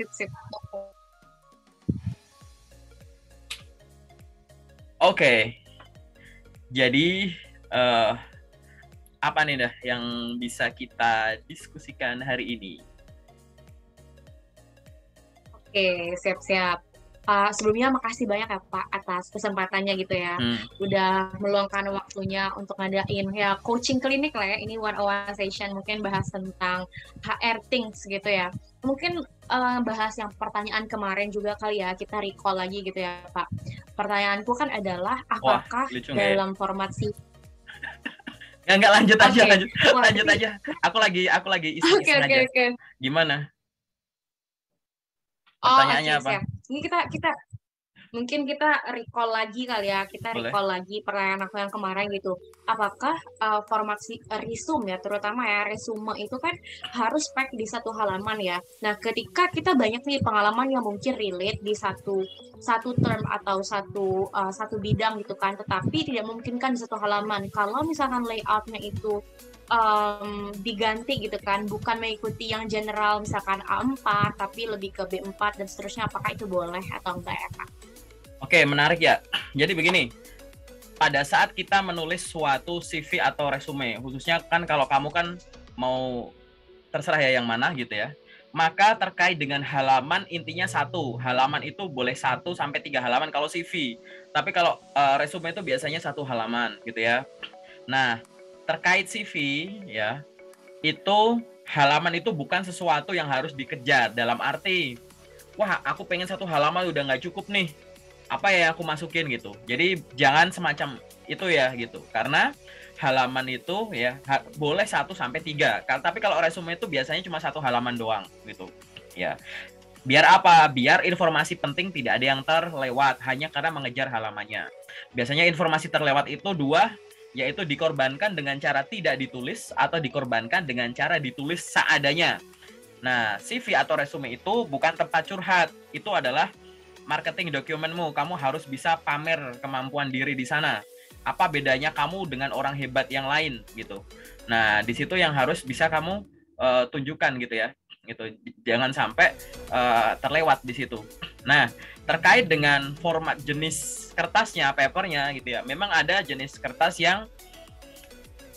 Sip. Oke, jadi eh, apa nih dah yang bisa kita diskusikan hari ini? Oke, siap-siap. Sebelumnya makasih banyak ya Pak atas kesempatannya gitu ya. Hmm. Udah meluangkan waktunya untuk ngadain ya coaching klinik lah ya. Ini one on one session mungkin bahas tentang HR things gitu ya. Mungkin bahas yang pertanyaan kemarin juga kali ya. Kita recall lagi gitu ya Pak. Pertanyaanku kan adalah Wah, apakah lucu nggak ya? dalam format si Nggak, lanjut aja, Oke, lanjut, wah lanjut tapi aja. Aku lagi iseng-iseng aja. oke. Gimana? Oh Pertanyaannya oke apa? siap. Ini kita mungkin kita recall lagi kali ya, kita Boleh. recall lagi pertanyaan aku yang kemarin gitu. Apakah format resume ya, terutama ya resume itu kan harus pack di satu halaman ya. Nah, ketika kita banyak nih pengalaman yang mungkin relate di satu satu term atau satu bidang gitu kan, tetapi tidak memungkinkan di satu halaman. Kalau misalkan layoutnya itu diganti gitu kan, bukan mengikuti yang general misalkan A4 tapi lebih ke B4 dan seterusnya, apakah itu boleh atau enggak ya Kak? Oke, menarik ya. Jadi begini, pada saat kita menulis suatu CV atau resume, khususnya kan kalau kamu kan mau terserah ya yang mana gitu ya. Maka terkait dengan halaman intinya satu. Halaman itu boleh 1 sampai 3 halaman kalau CV. Tapi kalau resume itu biasanya 1 halaman gitu ya. Nah, terkait CV ya, itu halaman itu bukan sesuatu yang harus dikejar dalam arti, wah aku pengen 1 halaman udah nggak cukup nih, apa ya aku masukin gitu. Jadi jangan semacam itu ya gitu. Karena halaman itu ya boleh 1 sampai 3. Tapi kalau resume itu biasanya cuma 1 halaman doang gitu. Ya. Biar apa? Biar informasi penting tidak ada yang terlewat hanya karena mengejar halamannya. Biasanya informasi terlewat itu dua, yaitu dikorbankan dengan cara tidak ditulis atau dikorbankan dengan cara ditulis seadanya. Nah, CV atau resume itu bukan tempat curhat. Itu adalah marketing dokumenmu. Kamu harus bisa pamer kemampuan diri di sana. Apa bedanya kamu dengan orang hebat yang lain gitu. Nah, di situ yang harus bisa kamu tunjukkan gitu ya. Gitu. Jangan sampai terlewat di situ. Nah, terkait dengan format jenis kertasnya, papernya gitu ya. Memang ada jenis kertas yang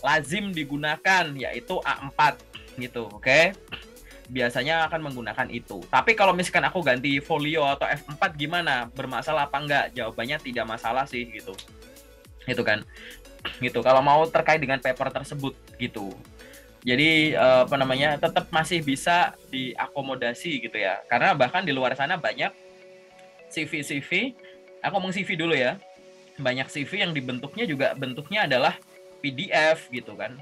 lazim digunakan yaitu A4 gitu, oke? Biasanya akan menggunakan itu. Tapi kalau misalkan aku ganti folio atau F4 gimana? Bermasalah apa enggak? Jawabannya tidak masalah sih gitu. Itu kan. Gitu. Kalau mau terkait dengan paper tersebut gitu. Jadi apa namanya? Tetap masih bisa diakomodasi gitu ya. Karena bahkan di luar sana banyak CV. Aku ngomong CV dulu ya. Banyak CV yang dibentuknya juga bentuknya adalah PDF gitu kan.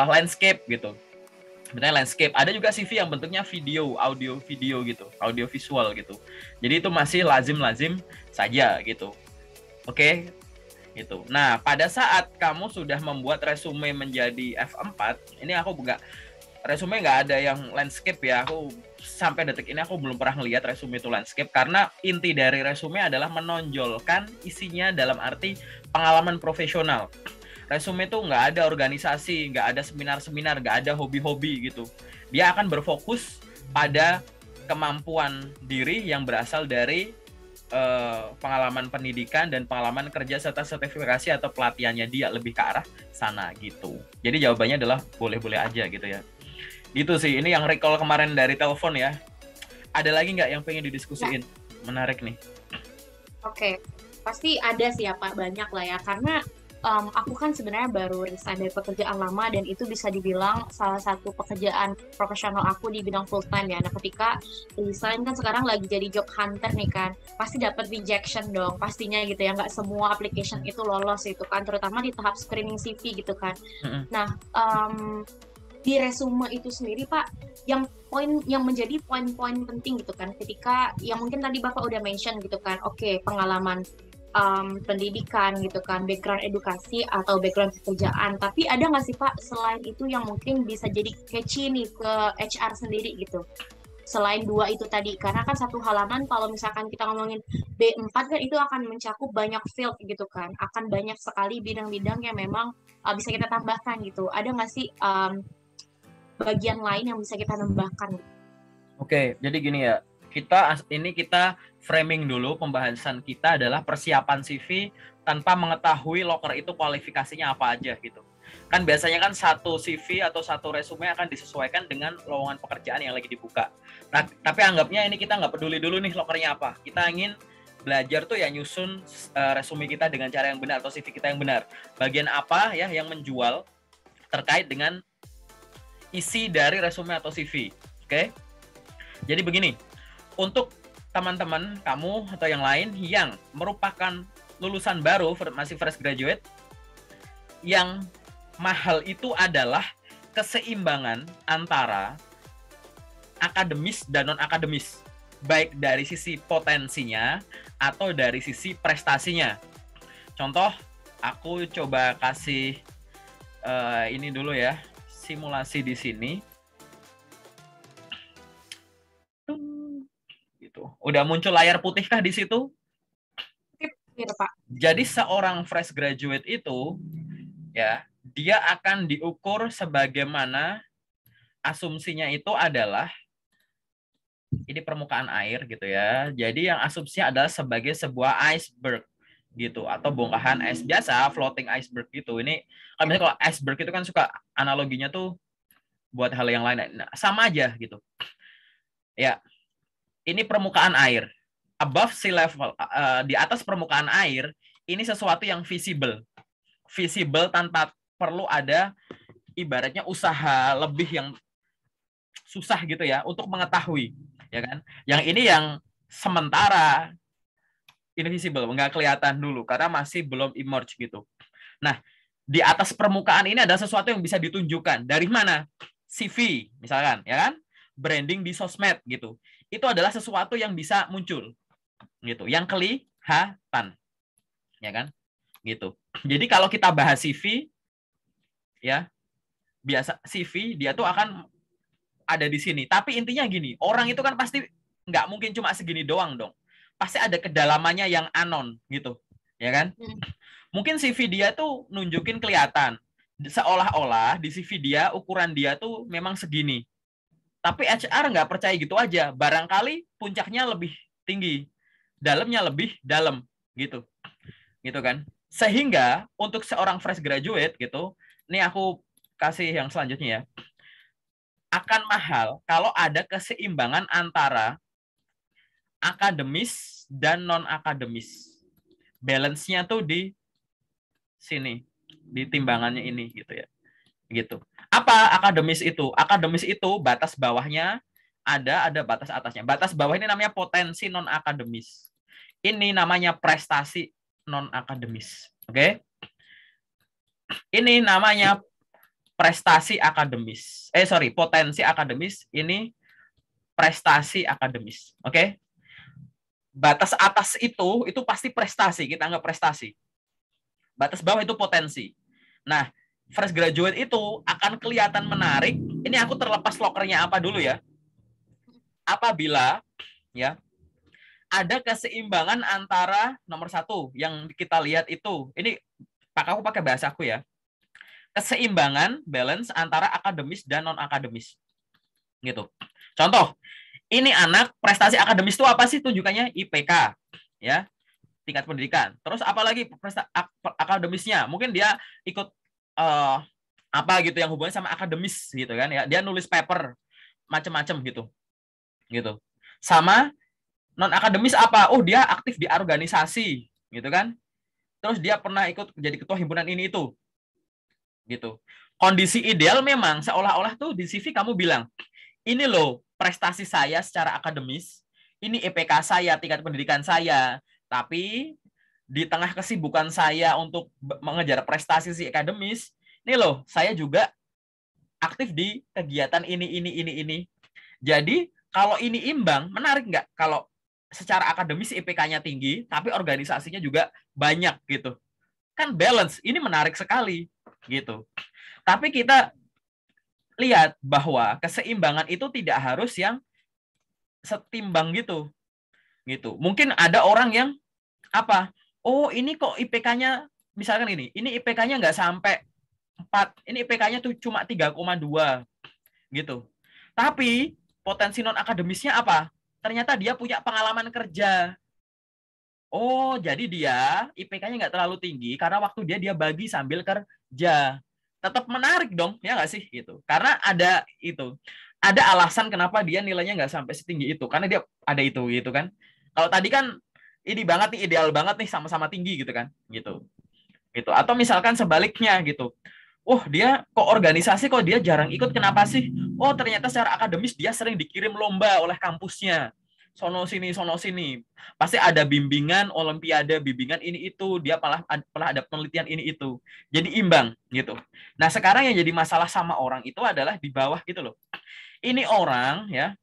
Landscape gitu. Sebenarnya landscape. Ada juga CV yang bentuknya video, audio video gitu, audio visual gitu. Jadi itu masih lazim saja gitu. Oke, gitu. Nah, pada saat kamu sudah membuat resume menjadi F4, ini aku resume nggak ada yang landscape ya. Aku sampai detik ini aku belum pernah ngelihat resume itu landscape karena inti dari resume adalah menonjolkan isinya dalam arti pengalaman profesional. Resume itu nggak ada organisasi, nggak ada seminar-seminar, nggak ada hobi-hobi gitu. Dia akan berfokus pada kemampuan diri yang berasal dari pengalaman pendidikan dan pengalaman kerja serta sertifikasi atau pelatihannya dia lebih ke arah sana gitu. Jadi jawabannya adalah boleh-boleh aja gitu ya. Gitu sih, ini yang recall kemarin dari telepon ya. Ada lagi nggak yang pengen didiskusiin? Menarik nih. Oke, pasti ada sih ya Pak, banyak lah ya. Karena aku kan sebenarnya baru resign dari pekerjaan lama dan itu bisa dibilang salah satu pekerjaan profesional aku di bidang full time ya. Nah, ketika resign kan sekarang lagi jadi job hunter nih kan, pasti dapat rejection dong, pastinya gitu ya. Nggak semua application itu lolos itu kan, terutama di tahap screening CV gitu kan. Nah, di resume itu sendiri Pak, yang menjadi poin-poin penting gitu kan, ketika yang mungkin tadi Bapak udah mention gitu kan, oke, pengalaman pendidikan gitu kan, background edukasi atau background pekerjaan. Tapi ada nggak sih Pak selain itu yang mungkin bisa jadi catchy nih ke HR sendiri gitu? Selain dua itu tadi, karena kan satu halaman kalau misalkan kita ngomongin B4 kan itu akan mencakup banyak field gitu kan, akan banyak sekali bidang-bidang yang memang bisa kita tambahkan gitu. Ada nggak sih bagian lain yang bisa kita tambahkan? Oke, jadi gini ya. Kita framing dulu pembahasan kita adalah persiapan CV tanpa mengetahui loker itu kualifikasinya apa aja gitu. Kan biasanya kan satu CV atau satu resume akan disesuaikan dengan lowongan pekerjaan yang lagi dibuka. Nah, tapi anggapnya ini kita nggak peduli dulu nih lokernya apa. Kita ingin belajar tuh ya nyusun resume kita dengan cara yang benar atau CV kita yang benar. Bagian apa ya yang menjual terkait dengan isi dari resume atau CV. Oke? Jadi begini, untuk teman-teman kamu atau yang lain yang merupakan lulusan baru, masih fresh graduate, yang mahal itu adalah keseimbangan antara akademis dan non-akademis, baik dari sisi potensinya atau dari sisi prestasinya. Contoh, aku coba kasih ini dulu ya, simulasi di sini. Gitu. Udah muncul layar putih kah di situ? Gitu, Pak. Jadi seorang fresh graduate itu ya, dia akan diukur sebagaimana asumsinya itu adalah ini permukaan air gitu ya. Jadi yang asumsinya adalah sebagai sebuah iceberg gitu atau bongkahan es biasa, floating iceberg gitu. Ini kalau iceberg itu kan suka analoginya tuh buat hal yang lain. Nah, sama aja gitu. Ya, ini permukaan air. Above sea level, di atas permukaan air, ini sesuatu yang visible. Visible tanpa perlu ada ibaratnya usaha lebih yang susah gitu ya untuk mengetahui, ya kan? Yang ini yang sementara invisible, nggak kelihatan dulu karena masih belum emerge gitu. Nah, di atas permukaan ini ada sesuatu yang bisa ditunjukkan. Dari mana? CV, misalkan, ya kan? Branding di sosmed gitu. Itu adalah sesuatu yang bisa muncul gitu, yang kelihatan, ya kan? Gitu. Jadi kalau kita bahas CV, ya biasa CV dia tuh akan ada di sini. Tapi intinya gini, orang itu kan pasti nggak mungkin cuma segini doang dong. Pasti ada kedalamannya yang anon gitu, ya kan? Mungkin CV dia tuh nunjukin kelihatan, seolah-olah di CV dia ukuran dia tuh memang segini. Tapi HR nggak percaya gitu aja. Barangkali puncaknya lebih tinggi, dalamnya lebih dalam gitu, gitu kan? Sehingga untuk seorang fresh graduate gitu, ini aku kasih yang selanjutnya ya, akan mahal kalau ada keseimbangan antara akademis dan non akademis. Balance-nya tuh di sini, di timbangannya ini gitu ya. Gitu. Apa akademis itu? Akademis itu batas bawahnya ada batas atasnya. Batas bawah ini namanya potensi non akademis. Ini namanya prestasi non akademis. Oke? Ini namanya prestasi akademis. Potensi akademis, ini prestasi akademis. Oke? Batas atas itu pasti prestasi, kita anggap prestasi. Batas bawah itu potensi. Nah, fresh graduate itu akan kelihatan menarik. Ini aku terlepas lokernya apa dulu ya. Apabila ya ada keseimbangan antara nomor satu yang kita lihat itu, ini aku pakai bahasaku ya, keseimbangan balance antara akademis dan non akademis gitu. Contoh, ini anak prestasi akademis itu apa sih tunjukannya? IPK ya, tingkat pendidikan. Terus apalagi akademisnya, mungkin dia ikut apa gitu yang hubungannya sama akademis gitu kan ya, dia nulis paper macam-macam gitu. Sama non akademis apa? Oh, dia aktif di organisasi gitu kan. Terus dia pernah ikut jadi ketua himpunan ini itu gitu. Kondisi ideal memang seolah-olah tuh di CV kamu bilang, ini loh prestasi saya secara akademis, ini IPK saya, tingkat pendidikan saya, tapi di tengah kesibukan saya untuk mengejar prestasi si akademis, ini loh saya juga aktif di kegiatan ini. Jadi kalau ini imbang, menarik nggak? Kalau secara akademis IPK-nya tinggi, tapi organisasinya juga banyak gitu. Kan balance, ini menarik sekali gitu. Tapi kita lihat bahwa keseimbangan itu tidak harus yang setimbang gitu. Mungkin ada orang yang apa? Oh, ini kok IPK-nya misalkan ini IPK-nya nggak sampai 4, ini IPK-nya tuh cuma 3,2 gitu. Tapi Potensi non akademisnya apa? Ternyata dia punya pengalaman kerja. Oh, jadi dia IPK-nya nggak terlalu tinggi karena waktu dia bagi sambil kerja. Tetap menarik dong, ya nggak sih gitu. Karena ada itu, ada alasan kenapa dia nilainya nggak sampai setinggi itu. Karena dia ada itu gitu kan. Kalau tadi kan ini banget nih, ideal banget nih sama-sama tinggi gitu kan, gitu. Gitu. Atau misalkan sebaliknya gitu. Oh, dia kok organisasi kok dia jarang ikut, kenapa sih? Oh, ternyata secara akademis dia sering dikirim lomba oleh kampusnya. Sono sini. Pasti ada bimbingan olimpiade, bimbingan ini itu, dia malah ada penelitian ini itu. Jadi imbang gitu. Nah, sekarang yang jadi masalah sama orang itu adalah di bawah gitu loh. Ini orang ya,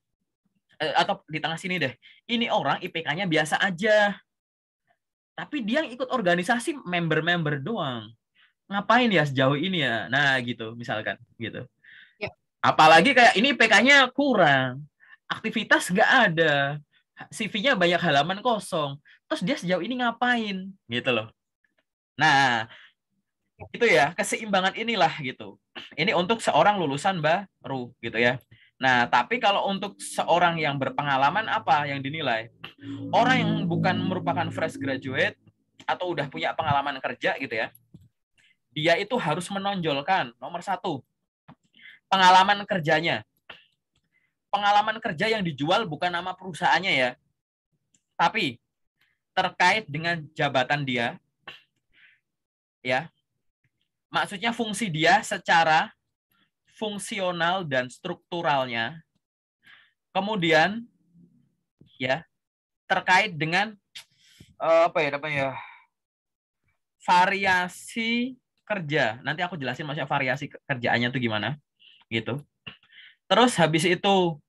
atau di tengah sini deh. Ini orang IPK-nya biasa aja. Tapi dia yang ikut organisasi member-member doang. Ngapain ya sejauh ini ya? Nah, gitu misalkan gitu. Ya. Apalagi kayak ini PK-nya kurang. Aktivitas nggak ada. CV-nya banyak halaman kosong. Terus dia sejauh ini ngapain? Gitu loh. Nah, itu ya, keseimbangan inilah gitu. Ini untuk seorang lulusan baru gitu ya. Nah, tapi kalau untuk seorang yang berpengalaman apa yang dinilai? Orang yang bukan merupakan fresh graduate atau udah punya pengalaman kerja gitu ya, dia itu harus menonjolkan nomor satu, pengalaman kerjanya. Pengalaman kerja yang dijual bukan nama perusahaannya ya, tapi terkait dengan jabatan dia, ya. Maksudnya fungsi dia secara fungsional dan strukturalnya. Kemudian, ya, terkait dengan apa ya namanya, variasi kerja. Nanti aku jelasin maksudnya variasi kerjaannya itu gimana, gitu. Terus habis itu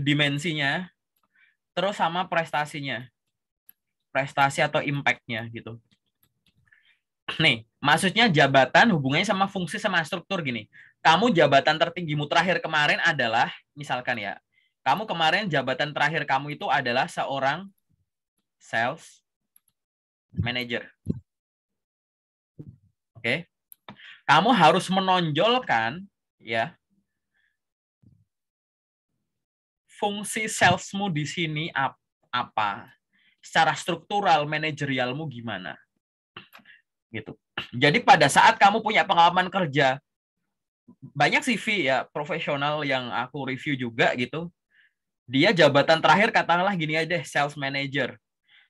dimensinya, terus sama prestasinya, prestasi atau impact-nya gitu. Nih, maksudnya jabatan hubungannya sama fungsi sama struktur gini. Kamu jabatan tertinggimu terakhir kemarin adalah, misalkan ya, kamu kemarin jabatan terakhir kamu itu adalah seorang sales manager. Oke. Kamu harus menonjolkan ya fungsi salesmu di sini apa? Secara struktural manajerialmu gimana? Gitu. Jadi pada saat kamu punya pengalaman kerja, banyak CV ya profesional yang aku review juga gitu. Dia jabatan terakhir katakanlah gini aja deh, sales manager.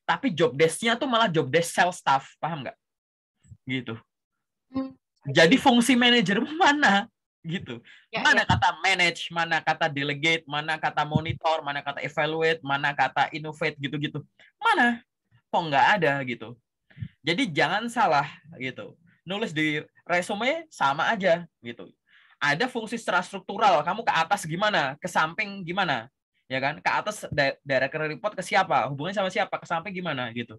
Tapi job desk-nya tuh malah job desk sales staff, paham nggak? Gitu. Jadi fungsi manajer mana? Gitu. Ya, Mana ya. kata manage, mana kata delegate, mana kata monitor, mana kata evaluate, mana kata innovate gitu-gitu. Mana? Kok nggak ada gitu. Jadi jangan salah gitu. Nulis di resume sama aja gitu. Ada fungsi secara struktural, kamu ke atas gimana, ke samping gimana, ya kan? Ke atas direct report ke siapa, hubungannya sama siapa, ke samping gimana gitu.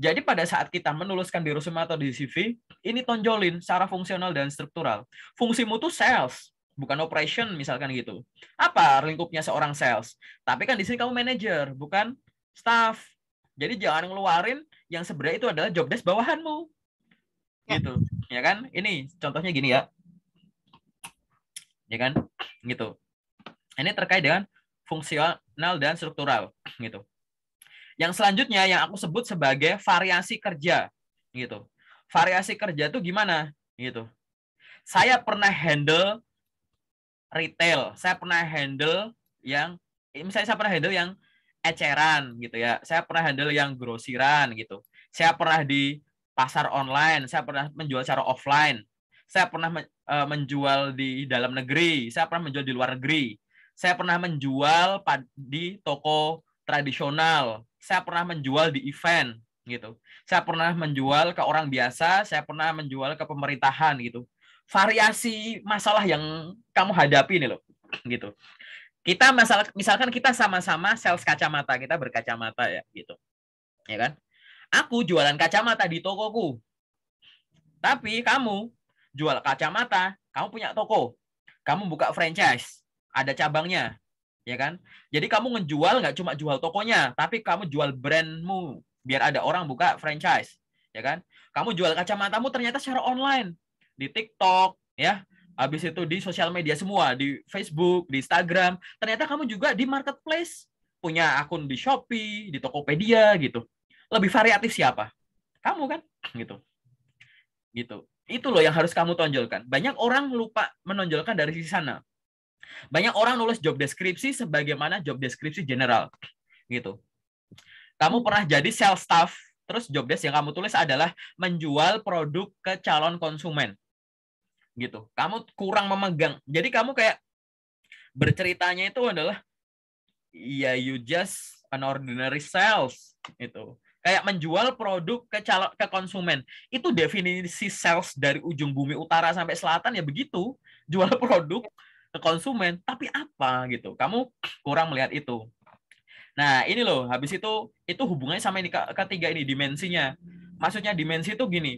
Jadi pada saat kita menuliskan di resume atau di CV, ini tonjolin secara fungsional dan struktural. Fungsimu tuh sales, bukan operation misalkan gitu. Apa lingkupnya seorang sales? Tapi kan di sini kamu manager, bukan staff. Jadi jangan ngeluarin yang sebenarnya itu adalah job desk bawahanmu. Gitu. Ya kan? Ini contohnya gini ya. Ya kan? Gitu. Ini terkait dengan fungsional dan struktural gitu. Yang selanjutnya yang aku sebut sebagai variasi kerja gitu. Variasi kerja itu gimana gitu. Saya pernah handle retail, saya pernah handle yang misalnya saya pernah handle yang eceran gitu ya. Saya pernah handle yang grosiran gitu. Saya pernah di pasar online, saya pernah menjual secara offline. Saya pernah menjual di dalam negeri, saya pernah menjual di luar negeri. Saya pernah menjual di toko tradisional, saya pernah menjual di event gitu. Saya pernah menjual ke orang biasa, saya pernah menjual ke pemerintahan gitu. Variasi masalah yang kamu hadapi nih loh gitu. Kita misalkan kita sama-sama sales kacamata, kita berkacamata ya gitu. Ya kan? Aku jualan kacamata di tokoku. Tapi kamu jual kacamata, kamu punya toko. Kamu buka franchise, ada cabangnya, ya kan? Jadi kamu ngejual nggak cuma jual tokonya, tapi kamu jual brandmu biar ada orang buka franchise, ya kan? Kamu jual kacamatamu ternyata secara online di TikTok, ya, habis itu di sosial media semua, di Facebook, di Instagram. Ternyata kamu juga di marketplace, punya akun di Shopee, di Tokopedia gitu. Lebih variatif siapa? Kamu kan? Gitu. Gitu. Itu loh yang harus kamu tonjolkan. Banyak orang lupa menonjolkan dari sisi sana. Banyak orang nulis job deskripsi sebagaimana job deskripsi general. Gitu. Kamu pernah jadi sales staff, terus job desk yang kamu tulis adalah menjual produk ke calon konsumen. Gitu. Kamu kurang memegang. Jadi kamu kayak berceritanya itu adalah ya you just an ordinary sales itu. Kayak menjual produk ke konsumen. Itu definisi sales dari ujung bumi utara sampai selatan ya begitu, jual produk ke konsumen. Tapi apa gitu? Kamu kurang melihat itu. Nah, ini loh, habis itu hubungannya sama ini ketiga ini dimensinya. Maksudnya dimensi itu gini.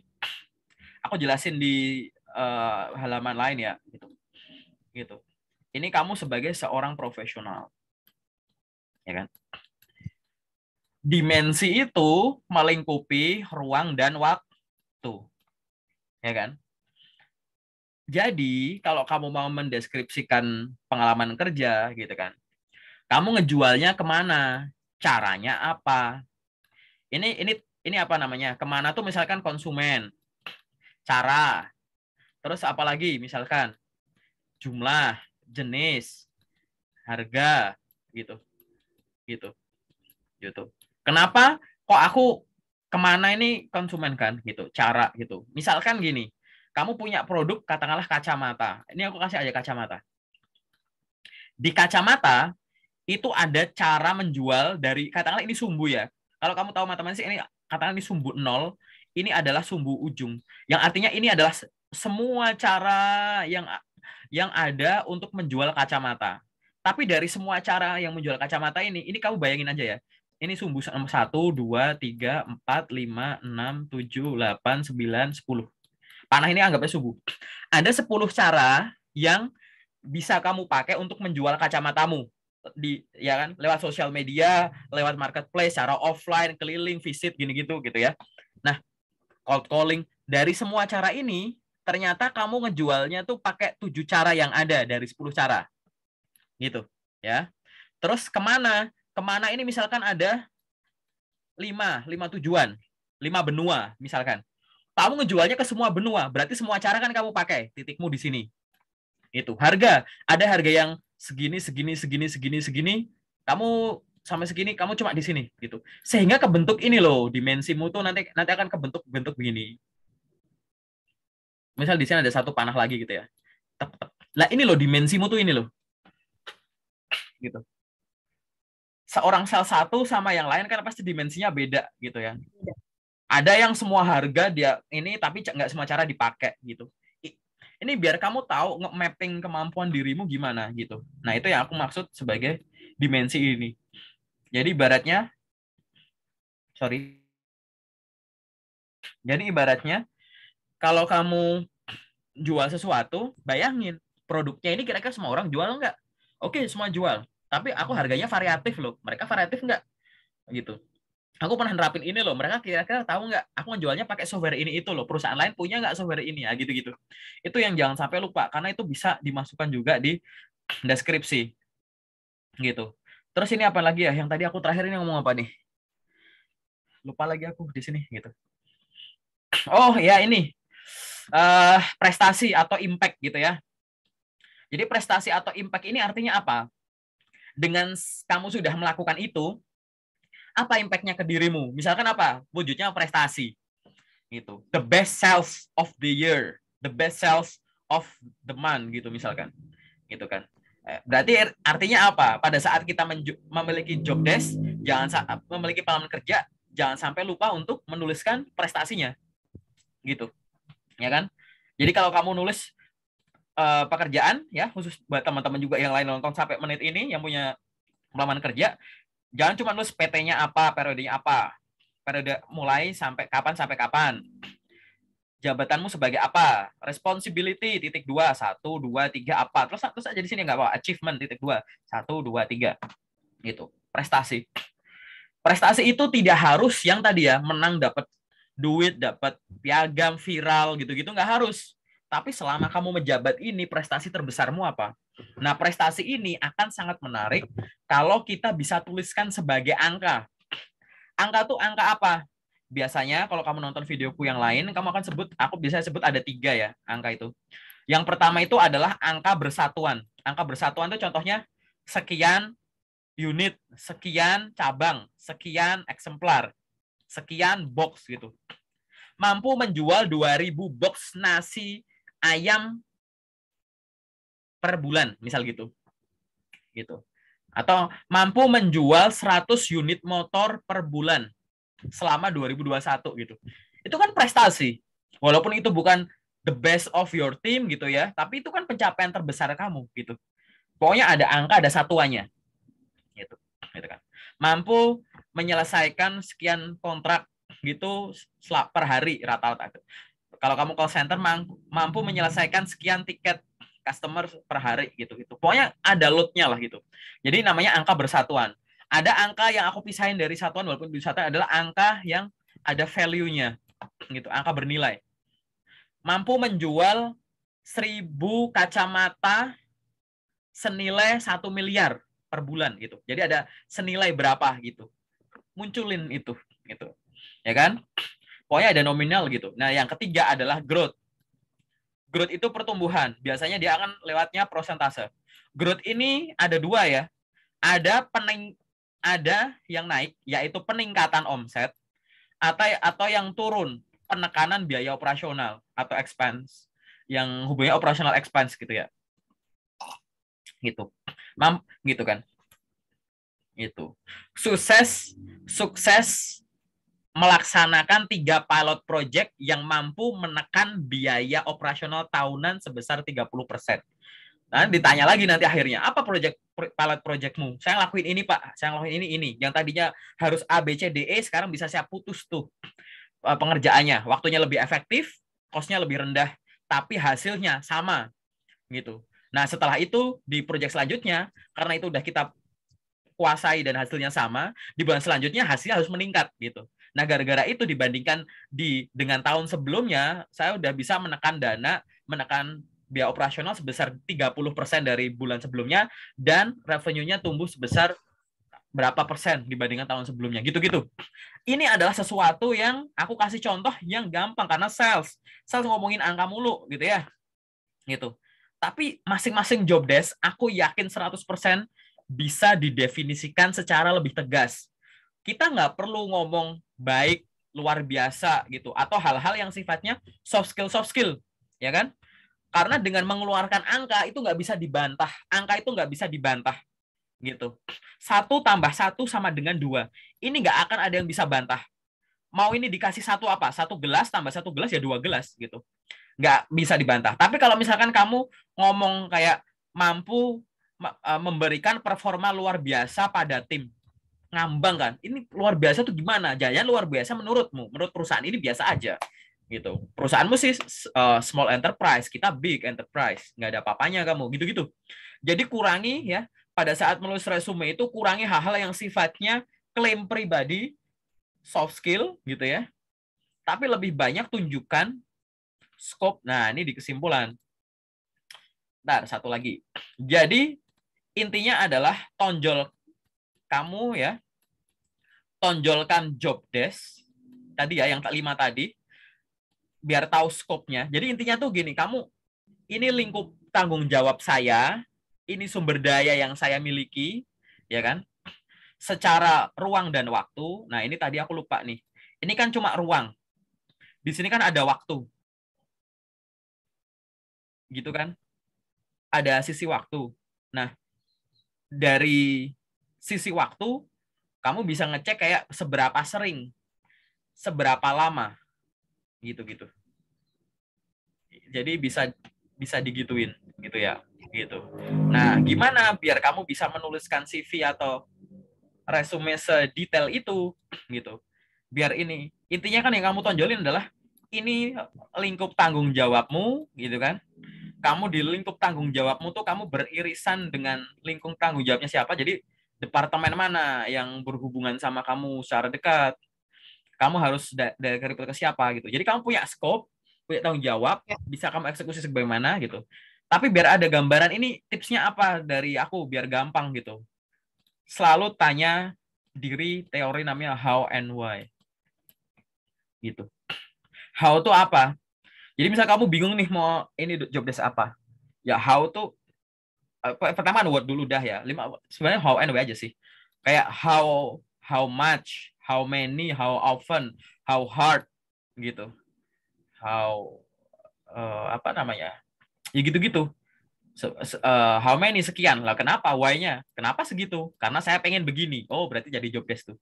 Aku jelasin di halaman lain ya, gitu. Gitu. Ini kamu sebagai seorang profesional. Ya kan? Dimensi itu melingkupi ruang dan waktu. Ya kan? Jadi, kalau kamu mau mendeskripsikan pengalaman kerja gitu kan. Kamu ngejualnya kemana? Caranya apa? Ini apa namanya? Kemana tuh misalkan konsumen. Cara. Terus apa lagi? Misalkan jumlah, jenis, harga gitu. Gitu. Gitu. Kenapa kok aku kemana ini konsumen kan gitu, cara gitu. Misalkan gini, kamu punya produk katakanlah kacamata. Ini aku kasih aja kacamata. Di kacamata itu ada cara menjual dari katakanlah ini sumbu ya. Kalau kamu tahu matematik ini katakanlah ini sumbu 0, ini adalah sumbu ujung. Yang artinya ini adalah semua cara yang ada untuk menjual kacamata. Tapi dari semua cara yang menjual kacamata ini kamu bayangin aja ya. Ini sumbu 1, 2, 3, 4, 5, 6, 7, 8, 9, 10. Panah ini anggapnya sumbu. Ada 10 cara yang bisa kamu pakai untuk menjual kacamatamu. Ya kan, lewat sosial media, lewat marketplace, secara offline, keliling, visit, gini-gitu gitu ya. Nah, cold calling, dari semua cara ini, ternyata kamu ngejualnya tuh pakai 7 cara yang ada dari 10 cara. Gitu ya. Terus kemana? Kemana ini misalkan ada 5 tujuan, 5 benua misalkan. Kamu ngejualnya ke semua benua, berarti semua cara kan kamu pakai, titikmu di sini. Itu. Harga, ada harga yang segini, kamu sampai segini, kamu cuma di sini gitu. Sehingga kebentuk ini loh, dimensimu tuh nanti akan kebentuk begini. Misal di sini ada satu panah lagi gitu ya. Lah ini loh dimensimu tuh ini loh. Gitu. Seorang sel satu sama yang lain kan pasti dimensinya beda gitu ya. Ada yang semua harga dia ini tapi nggak semua cara dipakai gitu. Ini biar kamu tahu nge-mapping kemampuan dirimu gimana gitu. Nah, itu yang aku maksud sebagai dimensi ini. Jadi ibaratnya kalau kamu jual sesuatu, bayangin produknya ini kira-kira semua orang jual nggak? Oke, semua jual. Tapi aku harganya variatif loh. Mereka variatif nggak? Gitu. Aku pernah nerapin ini loh. Mereka kira-kira tahu nggak? Aku ngejualnya pakai software ini itu loh. Perusahaan lain punya nggak software ini? Ya gitu-gitu. Itu yang jangan sampai lupa. Karena itu bisa dimasukkan juga di deskripsi. Gitu. Terus ini apa lagi ya? Yang tadi aku terakhir ini ngomong apa nih? Lupa lagi aku di sini gitu. Oh ya ini. Prestasi atau impact gitu ya. Jadi prestasi atau impact ini artinya apa? Dengan kamu sudah melakukan itu, apa impact-nya ke dirimu? Misalkan apa? Wujudnya prestasi. Gitu. The best sales of the year, the best sales of the month gitu misalkan. Gitu kan. Berarti artinya apa? Pada saat kita memiliki job desk, memiliki pengalaman kerja, jangan sampai lupa untuk menuliskan prestasinya. Gitu. Ya kan? Jadi kalau kamu nulis pekerjaan ya, khusus buat teman-teman juga yang lain nonton sampai menit ini yang punya pengalaman kerja, jangan cuma nulis PT-nya apa, periodenya apa. Periode mulai sampai kapan. Jabatanmu sebagai apa? Responsibility titik 2, 1, 2, 3 apa? Terus aja di sini nggak apa? Achievement titik 2, 1, 2, 3. Gitu. Prestasi. Prestasi itu tidak harus yang tadi ya, menang dapat duit, dapat piagam viral gitu-gitu nggak harus. Tapi selama kamu menjabat ini, prestasi terbesarmu apa? Nah, prestasi ini akan sangat menarik kalau kita bisa tuliskan sebagai angka. Angka tuh angka apa? Biasanya kalau kamu nonton videoku yang lain, kamu akan sebut, aku biasanya sebut ada 3 ya angka itu. Yang pertama itu adalah angka bersatuan. Angka bersatuan itu contohnya sekian unit, sekian cabang, sekian eksemplar, sekian box gitu. Mampu menjual 2.000 box nasi ayam per bulan, misal gitu. Gitu. Atau mampu menjual 100 unit motor per bulan selama 2021 gitu. Itu kan prestasi. Walaupun itu bukan the best of your team gitu ya, tapi itu kan pencapaian terbesar kamu gitu. Pokoknya ada angka, ada satuannya. Gitu. Gitu kan. Mampu menyelesaikan sekian kontrak gitu per hari rata-rata. Kalau kamu call center mampu menyelesaikan sekian tiket customer per hari gitu. Pokoknya ada load-nya lah gitu. Jadi namanya angka bersatuan. Ada angka yang aku pisahin dari satuan walaupun disatuan adalah angka yang ada value-nya gitu, angka bernilai. Mampu menjual 1.000 kacamata senilai 1 miliar per bulan gitu. Jadi ada senilai berapa gitu. Munculin itu gitu. Ya kan? Pokoknya ada nominal gitu. Nah, yang ketiga adalah growth. Growth itu pertumbuhan. Biasanya dia akan lewatnya persentase. Growth ini ada 2 ya. Ada yang naik, yaitu peningkatan omset, atau yang turun, penekanan biaya operasional atau expense, yang hubungannya operational expense gitu ya. Gitu. Gitu kan. Itu. Sukses melaksanakan 3 pilot project yang mampu menekan biaya operasional tahunan sebesar 30%. Nah, ditanya lagi nanti akhirnya, apa pilot projectmu? Saya ngelakuin ini, Pak. Saya ngelakuin ini. Yang tadinya harus A, B, C, D, E, sekarang bisa saya putus tuh pengerjaannya. Waktunya lebih efektif, cost-nya lebih rendah, tapi hasilnya sama. Gitu. Nah, setelah itu, di project selanjutnya, karena itu udah kita kuasai dan hasilnya sama, di bulan selanjutnya hasilnya harus meningkat gitu. Nah, gara-gara itu dibandingkan dengan tahun sebelumnya, saya udah bisa menekan biaya operasional sebesar 30% dari bulan sebelumnya, dan revenue-nya tumbuh sebesar berapa persen dibandingkan tahun sebelumnya. Gitu-gitu. Ini adalah sesuatu yang aku kasih contoh yang gampang, karena sales ngomongin angka mulu gitu ya. Gitu. Tapi masing-masing job desk, aku yakin 100% bisa didefinisikan secara lebih tegas. Kita nggak perlu ngomong baik, luar biasa gitu, atau hal-hal yang sifatnya soft skill, ya kan? Karena dengan mengeluarkan angka itu nggak bisa dibantah. Angka itu nggak bisa dibantah, gitu. 1+1 sama dengan 2. Ini nggak akan ada yang bisa bantah. Mau ini dikasih 1 apa? 1 gelas tambah 1 gelas ya 2 gelas gitu. Nggak bisa dibantah. Tapi kalau misalkan kamu ngomong kayak mampu memberikan performa luar biasa pada tim, ngambang kan? Ini luar biasa tuh gimana? Jangan luar biasa menurutmu? Menurut perusahaan ini biasa aja, gitu. Perusahaanmu sih small enterprise, kita big enterprise, nggak ada apa-apanya kamu, gitu-gitu. Jadi kurangi ya pada saat menulis resume itu, kurangi hal-hal yang sifatnya klaim pribadi, soft skill, gitu ya. Tapi lebih banyak tunjukkan scope. Nah, ini di kesimpulan. Ntar, satu lagi. Jadi, intinya adalah kamu ya, tonjolkan job desk, tadi ya, yang 5 tadi, biar tahu scope-nya. Jadi intinya tuh gini, kamu, ini lingkup tanggung jawab saya, ini sumber daya yang saya miliki, ya kan? Secara ruang dan waktu, nah ini tadi aku lupa nih. Ini kan cuma ruang. Di sini kan ada waktu. Gitu kan? Ada sisi waktu. Nah, dari sisi waktu, kamu bisa ngecek kayak seberapa sering, seberapa lama, gitu-gitu. Jadi bisa digituin, gitu ya, gitu. Nah, gimana biar kamu bisa menuliskan CV atau resume sedetail itu, gitu. Biar ini, intinya kan yang kamu tonjolin adalah ini lingkup tanggung jawabmu, gitu kan. Kamu di lingkup tanggung jawabmu tuh kamu beririsan dengan lingkup tanggung jawabnya siapa. Jadi departemen mana yang berhubungan sama kamu secara dekat. Kamu harus dari report ke siapa gitu. Jadi kamu punya scope, punya tanggung jawab, Ya. bisa kamu eksekusi sebagaimana gitu. Tapi biar ada gambaran ini tipsnya apa dari aku biar gampang gitu. Selalu tanya diri teori namanya how and why. Gitu. How itu apa? Jadi misal kamu bingung nih mau ini job desk apa. Ya how tuh pertama kan word dulu dah ya. Sebenarnya how and why aja sih. Kayak how much, how many, how often, how hard gitu. How apa namanya? Ya gitu-gitu. How many sekian lah, kenapa why-nya, kenapa segitu, karena saya pengen begini, oh berarti jadi job desk tuh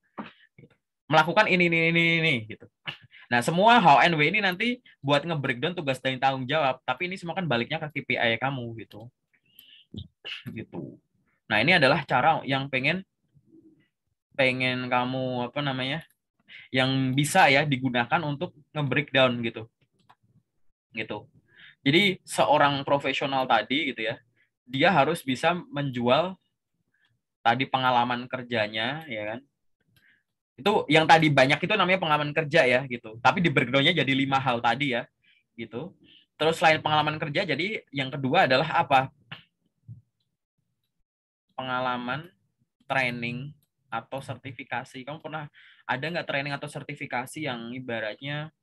melakukan ini gitu. Nah semua how and why ini nanti buat nge-breakdown tugas dan tanggung jawab, tapi ini semua kan baliknya ke KPI kamu gitu. Nah ini adalah cara yang pengen kamu apa namanya, yang bisa ya digunakan untuk nge-breakdown gitu. Jadi seorang profesional tadi gitu ya, dia harus bisa menjual tadi pengalaman kerjanya, ya kan? Itu yang tadi banyak itu namanya pengalaman kerja ya gitu. Tapi di breakdown-nya jadi 5 hal tadi ya, gitu. Terus selain pengalaman kerja, jadi yang kedua adalah apa? Pengalaman training atau sertifikasi. Kamu pernah ada nggak training atau sertifikasi yang ibaratnya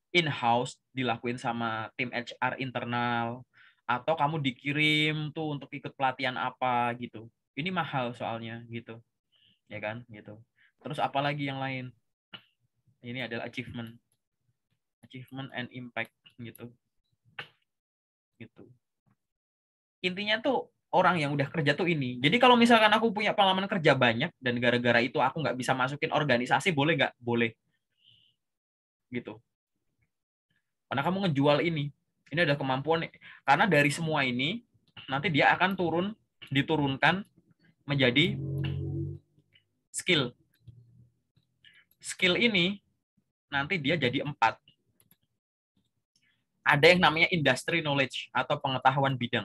in-house dilakuin sama tim HR internal, atau kamu dikirim tuh untuk ikut pelatihan apa gitu. Ini mahal soalnya gitu. Ya kan gitu. Terus apalagi yang lain? Ini adalah achievement and impact gitu. Intinya tuh orang yang udah kerja tuh ini. Jadi kalau misalkan aku punya pengalaman kerja banyak dan gara-gara itu aku nggak bisa masukin organisasi, boleh nggak? Boleh gitu. Karena kamu ngejual ini. Ini adalah kemampuan. Karena dari semua ini nanti dia akan diturunkan menjadi skill. Skill ini nanti dia jadi 4. Ada yang namanya industry knowledge atau pengetahuan bidang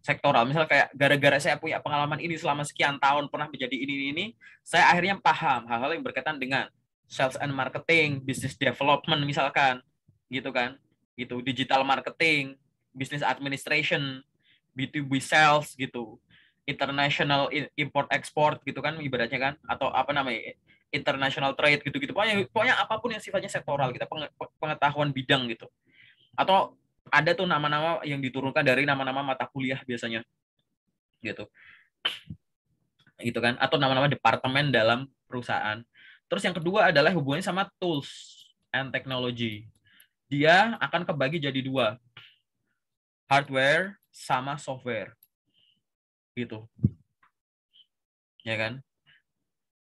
sektoral. Misal kayak gara-gara saya punya pengalaman ini selama sekian tahun pernah menjadi ini, saya akhirnya paham hal-hal yang berkaitan dengan sales and marketing, business development misalkan, gitu kan, gitu, digital marketing, business administration, B2B sales gitu, international import export gitu kan ibaratnya kan, atau apa namanya international trade gitu-gitu. Pokoknya apapun yang sifatnya sektoral kita pengetahuan bidang gitu. Atau ada tuh nama-nama yang diturunkan dari nama-nama mata kuliah biasanya gitu kan, atau nama-nama departemen dalam perusahaan. Terus yang kedua adalah hubungannya sama tools and technology. Dia akan kebagi jadi 2, hardware sama software gitu, ya kan.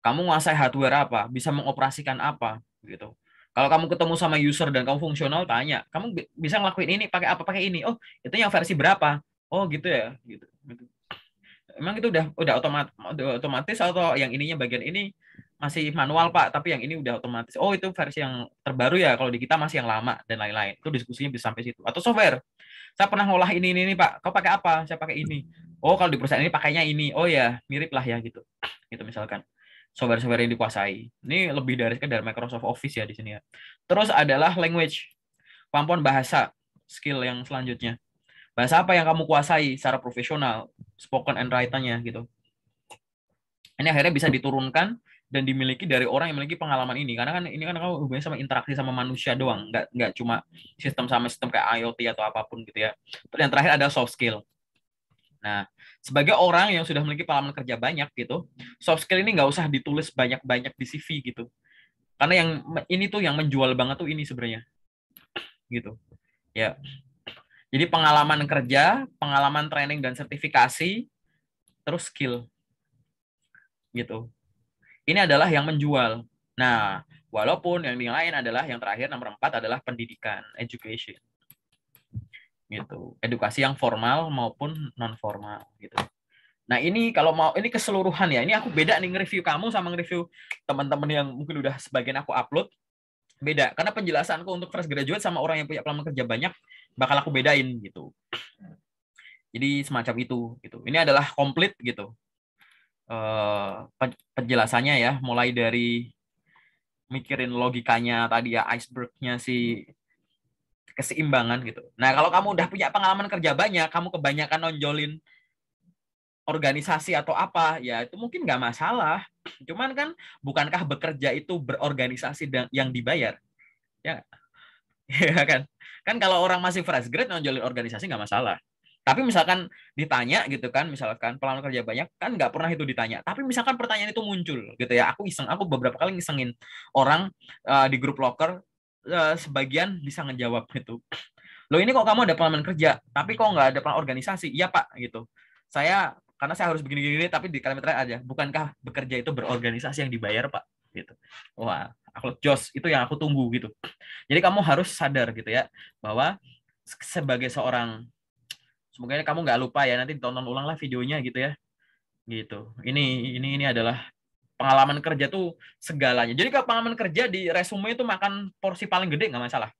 Kamu nguasai hardware apa, bisa mengoperasikan apa gitu. Kalau kamu ketemu sama user dan kamu fungsional, tanya, kamu bisa ngelakuin ini pakai apa, pakai ini, oh itu yang versi berapa, oh gitu ya gitu. Emang itu udah otomatis atau yang ininya bagian ini masih manual Pak, tapi yang ini udah otomatis. Oh itu versi yang terbaru ya, kalau di kita masih yang lama dan lain-lain. Itu diskusinya bisa sampai situ. Atau software. Saya pernah ngolah ini Pak. Kau pakai apa? Saya pakai ini. Oh kalau di perusahaan ini pakainya ini. Oh ya mirip lah ya gitu. Gitu misalkan. Software-software yang dikuasai. Ini lebih dari sekedar Microsoft Office ya di sini ya. Terus adalah language. Kemampuan bahasa. Skill yang selanjutnya. Bahasa apa yang kamu kuasai secara profesional, spoken and written-nya gitu. Ini akhirnya bisa diturunkan dan dimiliki dari orang yang memiliki pengalaman ini. Karena kan ini kan kamu hubungannya sama interaksi sama manusia doang, nggak cuma sistem sama sistem kayak IoT atau apapun gitu ya. Terus yang terakhir ada soft skill. Nah, sebagai orang yang sudah memiliki pengalaman kerja banyak gitu, soft skill ini nggak usah ditulis banyak-banyak di CV gitu. Karena yang ini tuh yang menjual banget tuh ini sebenarnya. Gitu. Ya. Jadi pengalaman kerja, pengalaman training dan sertifikasi, terus skill. Gitu. Ini adalah yang menjual. Nah, walaupun yang lain adalah yang terakhir nomor 4 adalah pendidikan, education. Gitu. Edukasi yang formal maupun non formal gitu. Nah, ini kalau mau ini keseluruhan ya. Ini aku beda nih nge-review kamu sama nge-review teman-teman yang mungkin udah sebagian aku upload. Beda karena penjelasanku untuk fresh graduate sama orang yang punya pengalaman kerja banyak bakal aku bedain gitu. Jadi semacam itu gitu. Ini adalah komplit gitu. Penjelasannya ya, mulai dari mikirin logikanya tadi ya, iceberg-nya si keseimbangan gitu. Nah, kalau kamu udah punya pengalaman kerja banyak, kamu kebanyakan nonjolin organisasi atau apa, ya itu mungkin nggak masalah. Cuman kan, bukankah bekerja itu berorganisasi dan yang dibayar? Ya, ya kan? Kan kalau orang masih fresh grade nonjolin organisasi nggak masalah. Tapi misalkan ditanya gitu kan, misalkan pengalaman kerja banyak, kan nggak pernah itu ditanya. Tapi misalkan pertanyaan itu muncul gitu ya, aku beberapa kali ngisengin orang di grup loker, sebagian bisa ngejawab gitu. Loh ini kok kamu ada pengalaman kerja, tapi kok nggak ada pengalaman organisasi? Iya Pak, gitu. Karena saya harus begini-gini, tapi di kalimat terakhir aja, bukankah bekerja itu berorganisasi yang dibayar Pak? Gitu. Wah, aku jos, itu yang aku tunggu gitu. Jadi kamu harus sadar gitu ya, bahwa sebagai seorang, semoga kamu nggak lupa ya, nanti tonton ulang lah videonya gitu ya. Gitu. Ini adalah pengalaman kerja tuh segalanya. Jadi kalau pengalaman kerja di resume itu makan porsi paling gede nggak masalah.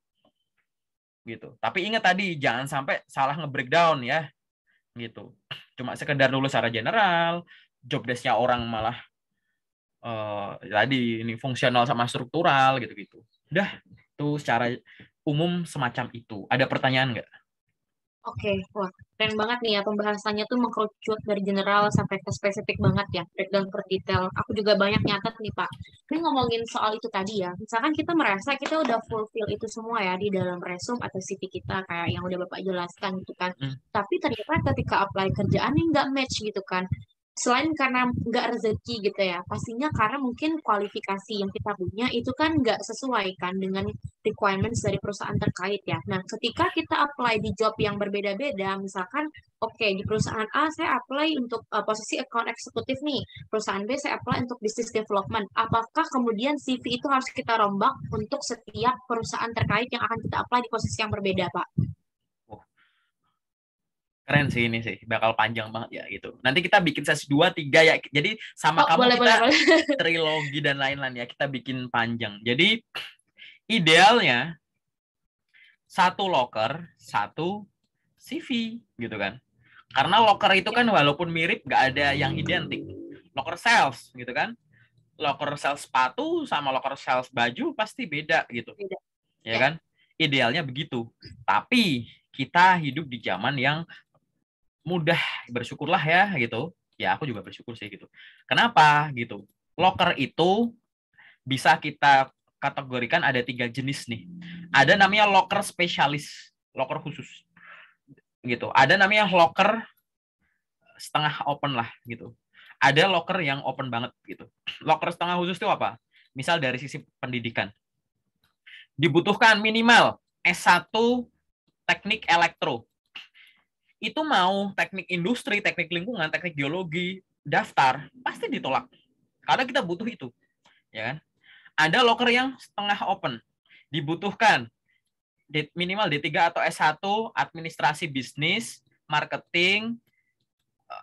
Gitu. Tapi ingat tadi, jangan sampai salah nge-breakdown ya. Gitu. Cuma sekedar lulus secara general, job desk-nya orang malah tadi ini fungsional sama struktural gitu-gitu. Udah, itu secara umum semacam itu. Ada pertanyaan nggak? Oke, wah, keren banget nih ya pembahasannya tuh mengkerucut dari general sampai ke spesifik banget ya, breakdown per detail. Aku juga banyak nyatet nih Pak. Ini ngomongin soal itu tadi ya, misalkan kita merasa kita udah fulfill itu semua ya di dalam resume atau CV kita kayak yang udah Bapak jelaskan gitu kan. Hmm. Tapi ternyata ketika apply kerjaannya nggak match gitu kan. Selain karena nggak rezeki gitu ya, pastinya karena mungkin kualifikasi yang kita punya itu kan nggak sesuai kan dengan requirements dari perusahaan terkait ya. Nah, ketika kita apply di job yang berbeda-beda, misalkan, oke, di perusahaan A saya apply untuk posisi account eksekutif nih, perusahaan B saya apply untuk business development. Apakah kemudian CV itu harus kita rombak untuk setiap perusahaan terkait yang akan kita apply di posisi yang berbeda, Pak? Oh, keren sih ini sih, bakal panjang banget ya gitu. Nanti kita bikin sesi 2, 3 ya. Jadi sama Oh, kamu boleh, boleh, kita boleh. trilogi dan lain-lain ya, kita bikin panjang. Jadi idealnya satu loker, satu CV gitu kan. Karena loker itu kan walaupun mirip nggak ada yang identik. Loker sales gitu kan. Loker sales sepatu sama loker sales baju pasti beda gitu. Beda. Ya Ya. kan? Idealnya begitu. Tapi kita hidup di zaman yang mudah, bersyukurlah ya gitu. Ya aku juga bersyukur sih gitu. Kenapa gitu? Loker itu bisa kita kategorikan ada 3 jenis nih. Ada namanya loker spesialis, loker khusus gitu. Ada namanya loker setengah open lah gitu. Ada loker yang open banget gitu. Loker setengah khusus itu apa? Misal dari sisi pendidikan. Dibutuhkan minimal S1 teknik elektro. Itu mau teknik industri, teknik lingkungan, teknik geologi, daftar, pasti ditolak. Karena kita butuh itu. Ya kan? Ada loker yang setengah open. Dibutuhkan minimal D3 atau S1 administrasi bisnis, marketing,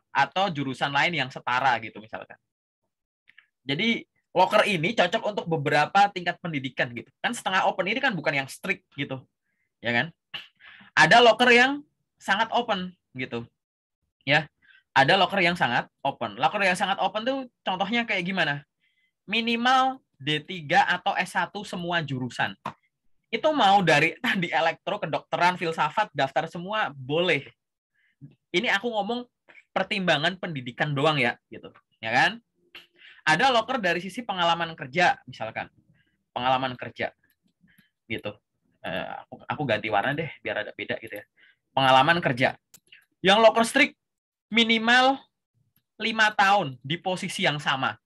atau jurusan lain yang setara gitu misalkan. Jadi loker ini cocok untuk beberapa tingkat pendidikan gitu. Kan setengah open ini kan bukan yang strict gitu. Ya kan? Ada loker yang sangat open gitu. Ya. Ada loker yang sangat open. Loker yang sangat open tuh contohnya kayak gimana? Minimal D3 atau S1 semua jurusan. Itu mau dari tadi elektro, kedokteran, filsafat, daftar semua boleh. Ini aku ngomong pertimbangan pendidikan doang ya, gitu. Ya kan? Ada loker dari sisi pengalaman kerja, misalkan. Pengalaman kerja. Gitu. Aku ganti warna deh, biar ada beda gitu ya. Pengalaman kerja. Yang loker strict, minimal 5 tahun di posisi yang sama.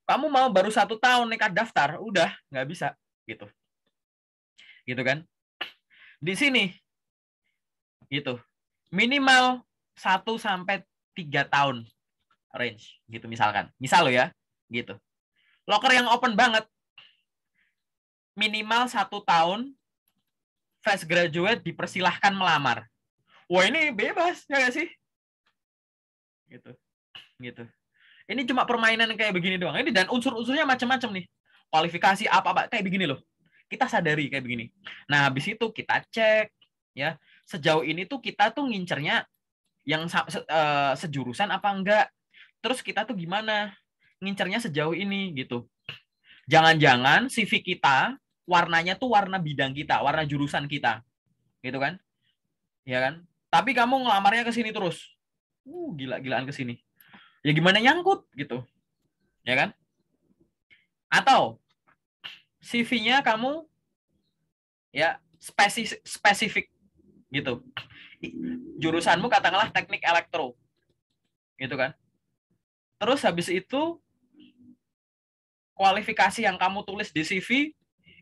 Kamu mau baru 1 tahun nekat daftar, udah, nggak bisa. Gitu. Gitu kan? Di sini, gitu. Minimal 1 sampai 3 tahun range gitu misalkan. Misal lo ya, gitu. Loker yang open banget minimal 1 tahun, fresh graduate dipersilahkan melamar. Wah ini bebas ya gak sih? Gitu, gitu. Ini cuma permainan kayak begini doang. Ini dan unsur-unsurnya macam-macam nih. Kualifikasi apa-apa kayak begini loh. Kita sadari kayak begini. Nah habis itu kita cek ya sejauh ini tuh kita tuh ngincernya yang sejurusan apa enggak. Terus kita tuh gimana ngincernya sejauh ini gitu. Jangan-jangan CV kita warnanya tuh warna bidang kita, warna jurusan kita. gitu kan? Ya kan? Tapi kamu ngelamarnya ke sini terus. Gila-gilaan ke sini. Ya gimana nyangkut gitu. Ya kan? Atau CV-nya kamu ya spesifik gitu. Jurusanmu katakanlah teknik elektro. Gitu kan? Terus habis itu kualifikasi yang kamu tulis di CV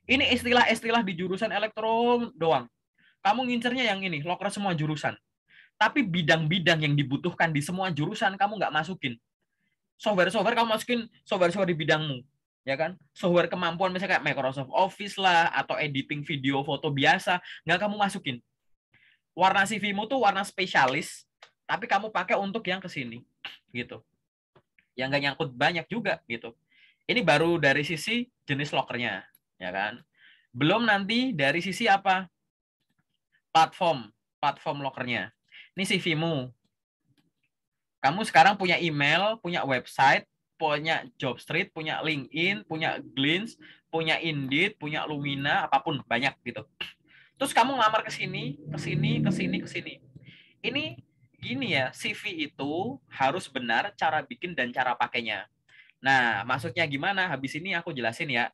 ini istilah-istilah di jurusan elektro doang. Kamu ngincernya yang ini, loker semua jurusan. Tapi bidang-bidang yang dibutuhkan di semua jurusan kamu nggak masukin. Software-software kamu masukin software-software di bidangmu, ya kan? Software kemampuan misalnya kayak Microsoft Office lah atau editing video foto biasa, nggak kamu masukin. Warna CV-mu tuh warna spesialis, tapi kamu pakai untuk yang kesini, gitu. Yang nggak nyangkut banyak juga, gitu. Ini baru dari sisi jenis lokernya, ya kan? Belum nanti dari sisi apa? Platform lokernya. Ini CV-mu. Kamu sekarang punya email, punya website, punya Jobstreet, punya LinkedIn, punya Glints, punya Indeed, punya Lumina, apapun banyak gitu. Terus kamu ngelamar ke sini, ke sini, ke sini, ke sini. Ini gini ya, CV itu harus benar cara bikin dan cara pakainya. Nah, maksudnya gimana? Habis ini aku jelasin ya.